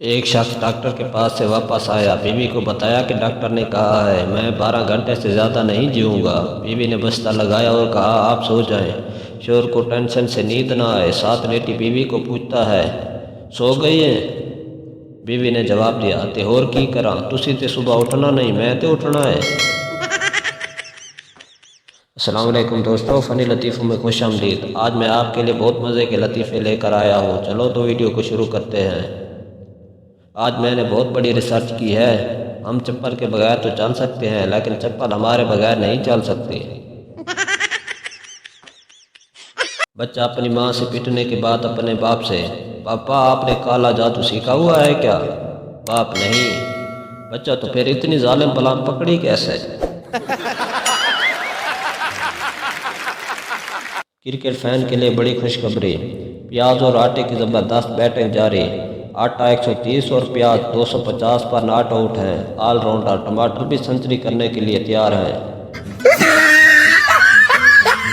एक शख्स डॉक्टर के पास से वापस आया। बीवी को बताया कि डॉक्टर ने कहा है मैं 12 घंटे से ज़्यादा नहीं जीऊँगा। बीवी ने बस्ता लगाया और कहा आप सो जाएं, शोहर को टेंशन से नींद ना आए। साथ लेटी बीवी को पूछता है सो गई है। बीवी ने जवाब दिया ते होर की करा, तुसी ते सुबह उठना नहीं, मैं ते उठना है। अस्सलाम वालेकुम दोस्तों, फ़नी लतीफ़ों में खुश आमदीद। आज मैं आपके लिए बहुत मज़े के लतीफ़े लेकर आया हूँ। चलो तो वीडियो को शुरू करते हैं। आज मैंने बहुत बड़ी रिसर्च की है। हम चप्पल के बगैर तो चल सकते हैं, लेकिन चप्पल हमारे बगैर नहीं चल सकती। बच्चा अपनी माँ से पिटने के बाद अपने बाप से, पापा आपने काला जादू सीखा हुआ है क्या? बाप नहीं। बच्चा तो फिर इतनी जालिम बला पकड़ी कैसे? क्रिकेट फैन के लिए बड़ी खुशखबरी, प्याज और आटे की ज़बरदस्त बैटिंग जारी। आटा 130 और प्याज 250 पर नॉट आउट हैं। ऑलराउंडर टमाटर भी सेंचुरी करने के लिए तैयार हैं।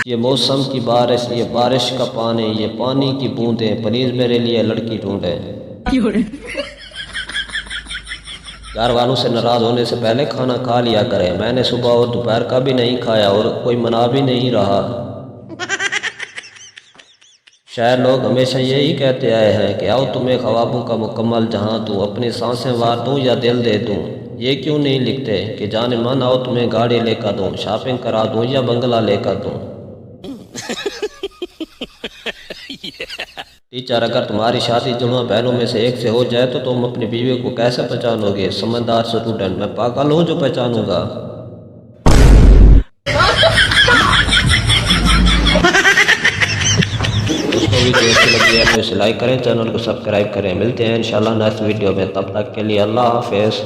ये मौसम की बारिश, ये बारिश का पानी, ये पानी की बूंदें, प्लीज मेरे लिए लड़की ढूंढें। घर वालों से नाराज होने से पहले खाना खा लिया करें। मैंने सुबह और दोपहर का भी नहीं खाया और कोई मना भी नहीं रहा। शायद लोग हमेशा यही कहते आए हैं कि आओ तुम्हें ख्वाबों का मुकम्मल जहां दूँ, अपनी सांसें वार दूँ या दिल दे दूँ। ये क्यों नहीं लिखते कि जाने मन आओ तुम्हें गाड़ी लेकर दूँ, शॉपिंग करा दूँ या बंगला लेकर दूँ। टीचर, अगर तुम्हारी शादी जुड़वा बहनों में से एक से हो जाए तो तुम अपनी बीवी को कैसे पहचानोगे? समझदार स्टूडेंट, मैं पागल हूँ जो पहचानूंगा। दोस्तों वीडियो अच्छी लगी है तो इसे लाइक करें, चैनल को सब्सक्राइब करें। मिलते हैं इंशाल्लाह नेक्स्ट वीडियो में, तब तक के लिए अल्लाह हाफिज़।